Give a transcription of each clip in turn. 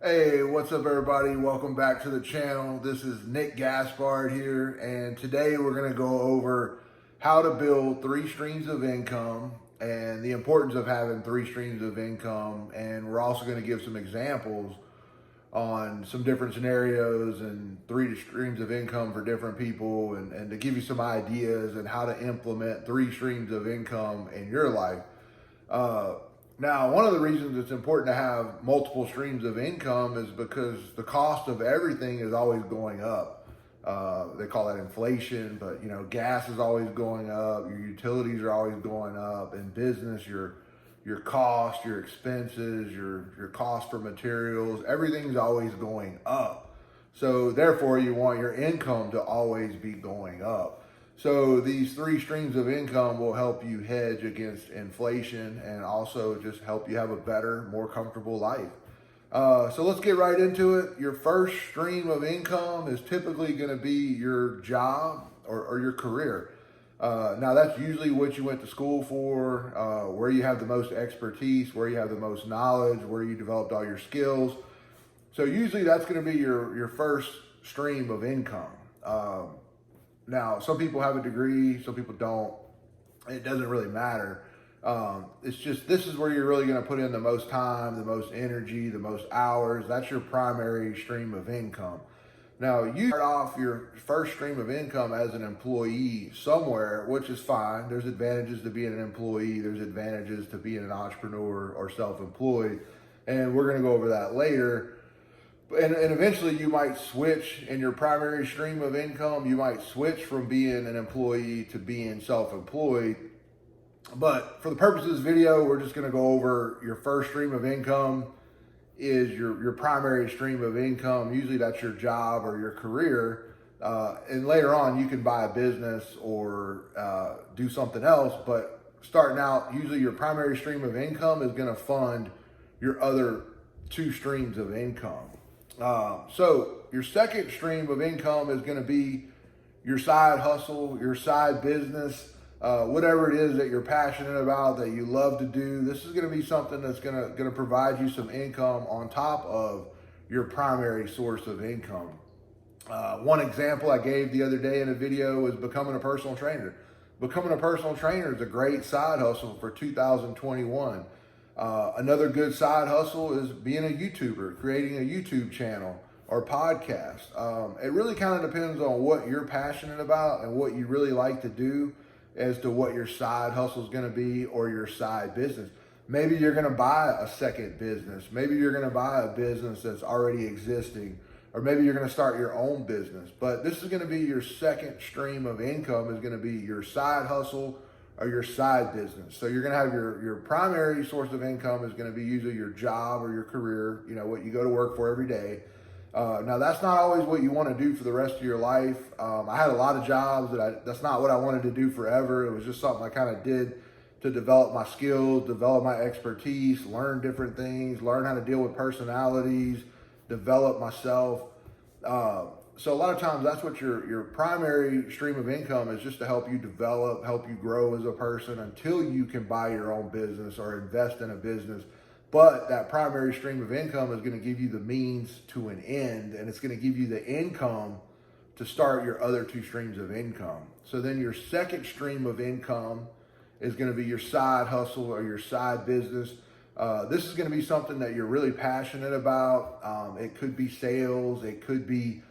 Hey, what's up everybody? Welcome back to the channel. This is Nick Gaspard here, and today we're going to go over how to build 3 streams of income and the importance of having 3 streams of income. And we're also going to give some examples on some different scenarios and 3 streams of income for different people, and to give you some ideas and how to implement 3 streams of income in your life. Now, one of the reasons it's important to have multiple streams of income is because the cost of everything is always going up. They call that inflation, but gas is always going up. Your utilities are always going up. In business, your cost, your expenses, your cost for materials, everything's always going up. So therefore, you want your income to always be going up. So these 3 streams of income will help you hedge against inflation and also just help you have a better, more comfortable life. So let's get right into it. Your first stream of income is typically going to be your job or your career. Now that's usually what you went to school for, where you have the most expertise, where you have the most knowledge, where you developed all your skills. So usually that's going to be your first stream of income. Now, some people have a degree, some people don't. It doesn't really matter. It's just, this is where you're really going to put in the most time, the most energy, the most hours. That's your primary stream of income. Now, you start off your first stream of income as an employee somewhere, which is fine. There's advantages to being an employee. There's advantages to being an entrepreneur or self-employed. And we're going to go over that later. And eventually you might switch in your primary stream of income. You might switch from being an employee to being self-employed. But for the purpose of this video, we're just going to go over your first stream of income is your primary stream of income. Usually that's your job or your career. And later on, you can buy a business or do something else. But starting out, usually your primary stream of income is going to fund your other 2 streams of income. So your second stream of income is going to be your side hustle, your side business, whatever it is that you're passionate about, that you love to do. This is going to be something that's going to provide you some income on top of your primary source of income. One example I gave the other day in a video was becoming a personal trainer. Becoming a personal trainer is a great side hustle for 2021. Another good side hustle is being a YouTuber, creating a YouTube channel or podcast. It really kind of depends on what you're passionate about and what you really like to do as to what your side hustle is going to be or your side business. Maybe you're going to buy a second business. Maybe you're going to buy a business that's already existing, or maybe you're going to start your own business. But this is going to be your second stream of income, is going to be your side hustle or your side business. So you're going to have your primary source of income is going to be usually your job or your career, what you go to work for every day. Now that's not always what you want to do for the rest of your life. I had a lot of jobs that's not what I wanted to do forever. It was just something I kind of did to develop my skills, develop my expertise, learn different things, learn how to deal with personalities, develop myself. So a lot of times that's what your primary stream of income is, just to help you develop, help you grow as a person until you can buy your own business or invest in a business. But that primary stream of income is going to give you the means to an end, and it's going to give you the income to start your other 2 streams of income. So then your second stream of income is going to be your side hustle or your side business. This is going to be something that you're really passionate about. It could be sales. It could be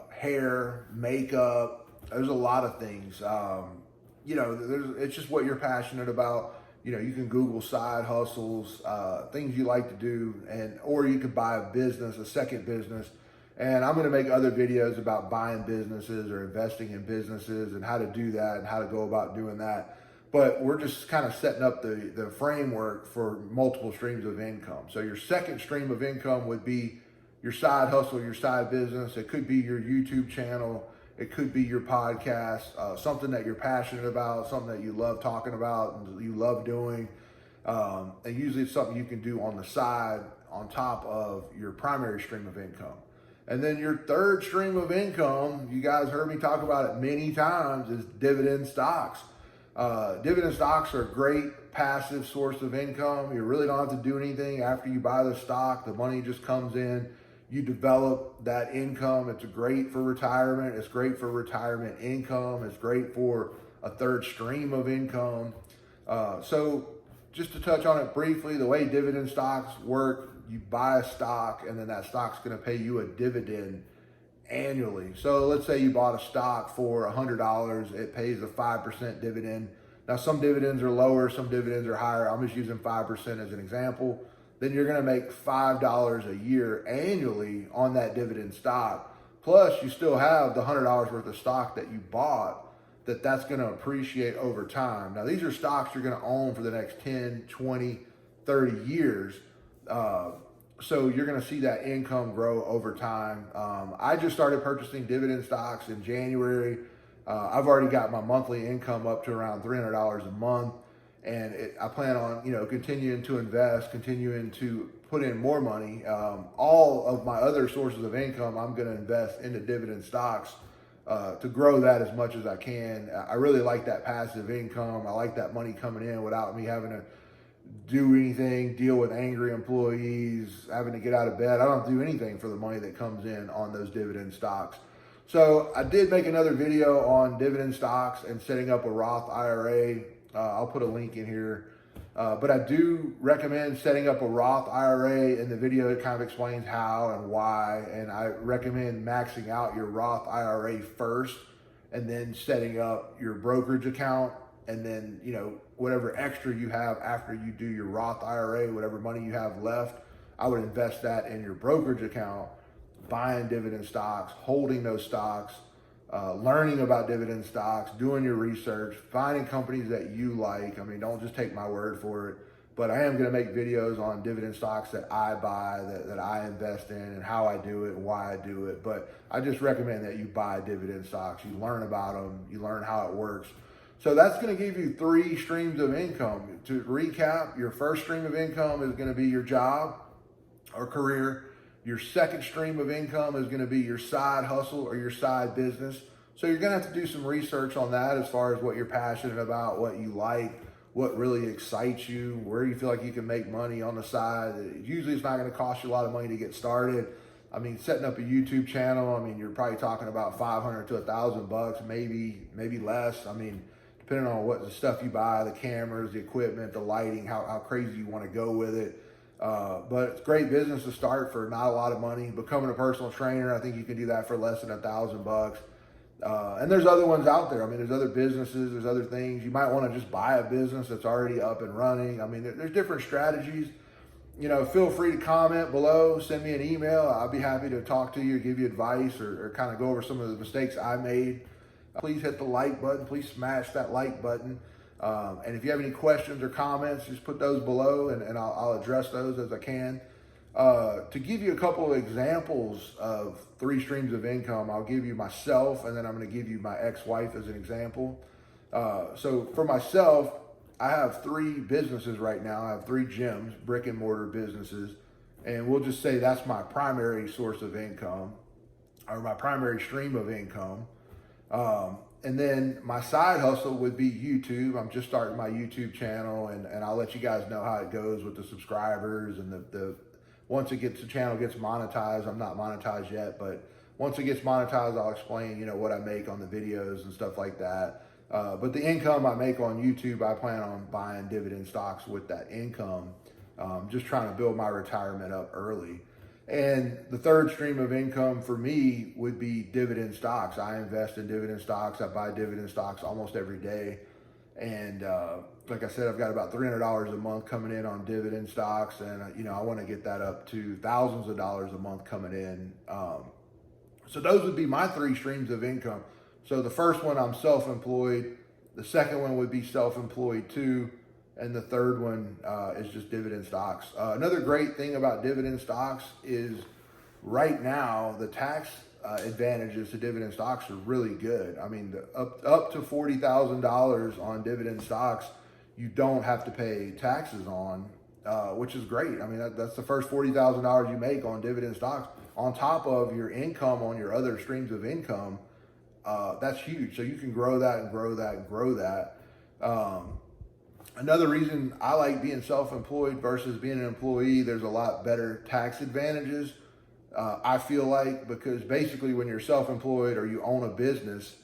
hair, makeup. There's a lot of things. It's just what you're passionate about. You can Google side hustles, things you like to do, or you could buy a business, a second business. And I'm going to make other videos about buying businesses or investing in businesses and how to do that and how to go about doing that. But we're just kind of setting up the framework for multiple streams of income. So your second stream of income would be your side hustle, your side business. It could be your YouTube channel. It could be your podcast, something that you're passionate about, something that you love talking about and you love doing. And usually it's something you can do on the side on top of your primary stream of income. And then your third stream of income, you guys heard me talk about it many times, is dividend stocks. Dividend stocks are a great passive source of income. You really don't have to do anything after you buy the stock. The money just comes in. You develop that income. It's great for retirement. It's great for retirement income. It's great for a third stream of income. So just to touch on it briefly, the way dividend stocks work, you buy a stock and then that stock's going to pay you a dividend annually. So let's say you bought a stock for $100, it pays a 5% dividend. Now some dividends are lower, some dividends are higher. I'm just using 5% as an example. Then you're gonna make $5 a year annually on that dividend stock. Plus you still have the $100 worth of stock that you bought that's gonna appreciate over time. Now these are stocks you're gonna own for the next 10, 20, 30 years. So you're going to see that income grow over time. I just started purchasing dividend stocks in January. I've already got my monthly income up to around $300 a month, and I plan on continuing to invest, continuing to put in more money. All of my other sources of income, I'm going to invest into dividend stocks to grow that as much as I can. I really like that passive income. I like that money coming in without me having to do anything, deal with angry employees, having to get out of bed. I don't have to do anything for the money that comes in on those dividend stocks. So I did make another video on dividend stocks and setting up a Roth IRA. I'll put a link in here. But I do recommend setting up a Roth IRA. In the video, it kind of explains how and why. And I recommend maxing out your Roth IRA first and then setting up your brokerage account. And then, whatever extra you have after you do your Roth IRA, whatever money you have left, I would invest that in your brokerage account, buying dividend stocks, holding those stocks, learning about dividend stocks, doing your research, finding companies that you like. I mean, don't just take my word for it, but I am going to make videos on dividend stocks that I buy, that I invest in, and how I do it and why I do it. But I just recommend that you buy dividend stocks. You learn about them, you learn how it works. So that's going to give you 3 streams of income. To recap, your first stream of income is going to be your job or career. Your second stream of income is going to be your side hustle or your side business. So you're going to have to do some research on that as far as what you're passionate about, what you like, what really excites you, where you feel like you can make money on the side. Usually it's not going to cost you a lot of money to get started. I mean, setting up a YouTube channel, I mean, you're probably talking about $500 to $1,000, maybe less. I mean, depending on what the stuff you buy, the cameras, the equipment, the lighting, how crazy you want to go with it. But it's great business to start for not a lot of money. Becoming a personal trainer, I think you can do that for less than $1,000. And there's other ones out there. I mean, there's other businesses, there's other things. You might want to just buy a business that's already up and running. I mean, there's different strategies. Feel free to comment below, send me an email. I'll be happy to talk to you, give you advice, or kind of go over some of the mistakes I made. Please hit the like button. Please smash that like button. And if you have any questions or comments, just put those below and I'll address those as I can. To give you a couple of examples of 3 streams of income, I'll give you myself, and then I'm going to give you my ex-wife as an example. So for myself, I have 3 businesses right now. I have 3 gyms, brick and mortar businesses. And we'll just say that's my primary source of income, or my primary stream of income. And then my side hustle would be YouTube. I'm just starting my YouTube channel, and I'll let you guys know how it goes with the subscribers and the once the channel gets monetized. I'm not monetized yet, but once it gets monetized, I'll explain, what I make on the videos and stuff like that. But the income I make on YouTube, I plan on buying dividend stocks with that income. Just trying to build my retirement up early. And the third stream of income for me would be dividend stocks. I invest in dividend stocks. I buy dividend stocks almost every day. And like I said, I've got about $300 a month coming in on dividend stocks. And, I want to get that up to thousands of dollars a month coming in. So those would be my 3 streams of income. So the first one, I'm self-employed. The second one would be self-employed too. And the third one is just dividend stocks. Another great thing about dividend stocks is right now, the tax advantages to dividend stocks are really good. I mean, up to $40,000 on dividend stocks, you don't have to pay taxes on, which is great. I mean, that's the first $40,000 you make on dividend stocks on top of your income on your other streams of income. That's huge. So you can grow that and grow that and grow that. Another reason I like being self-employed versus being an employee, there's a lot better tax advantages. I feel like, because basically when you're self-employed or you own a business,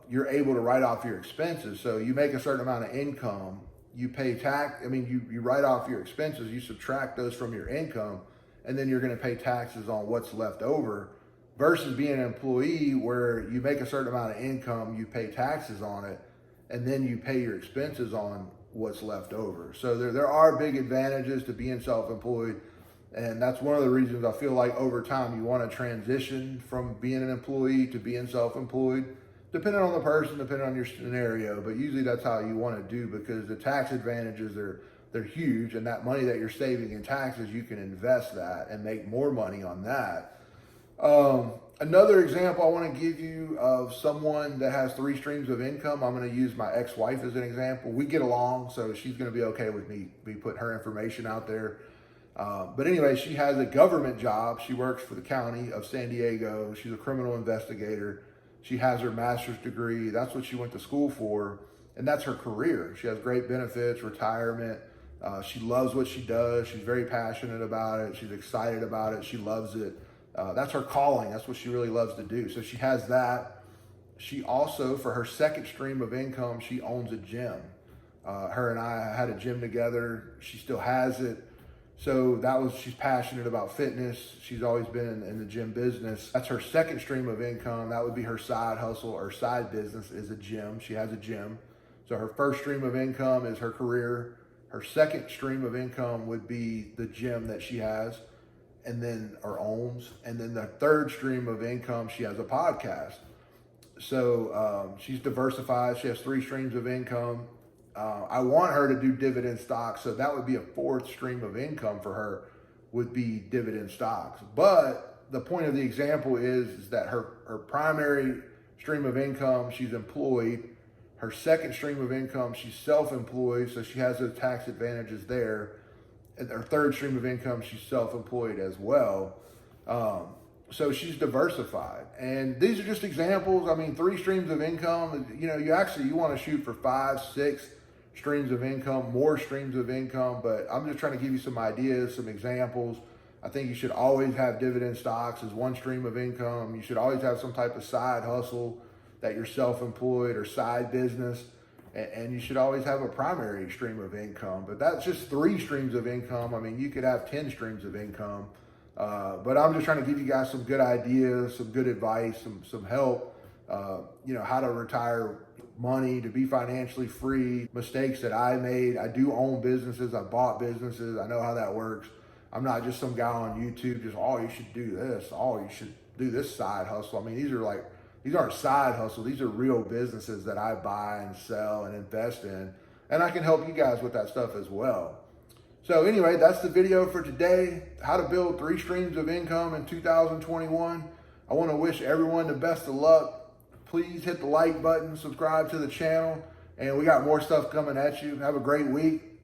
you're able to write off your expenses. So you make a certain amount of income, you pay tax. I mean, you write off your expenses, you subtract those from your income, and then you're going to pay taxes on what's left over. Versus being an employee where you make a certain amount of income, you pay taxes on it, and then you pay your expenses on what's left over. So there are big advantages to being self-employed. And that's one of the reasons I feel like over time you want to transition from being an employee to being self-employed, depending on the person, depending on your scenario. But usually that's how you want to do, because the tax advantages they're huge, and that money that you're saving in taxes, you can invest that and make more money on that. Another example I want to give you of someone that has 3 streams of income, I'm going to use my ex-wife as an example. We get along, so she's going to be okay with me putting her information out there. But anyway, she has a government job. She works for the county of San Diego. She's a criminal investigator. She has her master's degree. That's what she went to school for, and that's her career. She has great benefits, retirement. She loves what she does. She's very passionate about it. She's excited about it. She loves it. That's her calling. That's what she really loves to do. So she has that. She also, for her second stream of income, she owns a gym. Her and I had a gym together. She still has it. So she's passionate about fitness. She's always been in the gym business. That's her second stream of income. That would be her side hustle or side business, is a gym. She has a gym. So her first stream of income is her career. Her second stream of income would be the gym that she has and then or owns. And then the third stream of income, she has a podcast. So she's diversified. She has 3 streams of income. I want her to do dividend stocks, so that would be a 4th stream of income for her, would be dividend stocks. But the point of the example is that her primary stream of income, she's employed. Her second stream of income, she's self-employed, so she has those tax advantages there. And her third stream of income, she's self-employed as well. So she's diversified. And these are just examples. I mean, 3 streams of income, you want to shoot for 5, 6 streams of income, more streams of income, but I'm just trying to give you some ideas, some examples. I think you should always have dividend stocks as 1 stream of income. You should always have some type of side hustle that you're self-employed or side business, and you should always have a primary stream of income. But that's just 3 streams of income. I mean, you could have 10 streams of income, but I'm just trying to give you guys some good ideas, some good advice, some help, how to retire money, to be financially free, mistakes that I made. I do own businesses. I bought businesses. I know how that works. I'm not just some guy on YouTube just, you should do this. You should do this side hustle. I mean, these aren't side hustles. These are real businesses that I buy and sell and invest in. And I can help you guys with that stuff as well. So anyway, that's the video for today. How to build 3 streams of income in 2021. I want to wish everyone the best of luck. Please hit the like button, subscribe to the channel, and we got more stuff coming at you. Have a great week.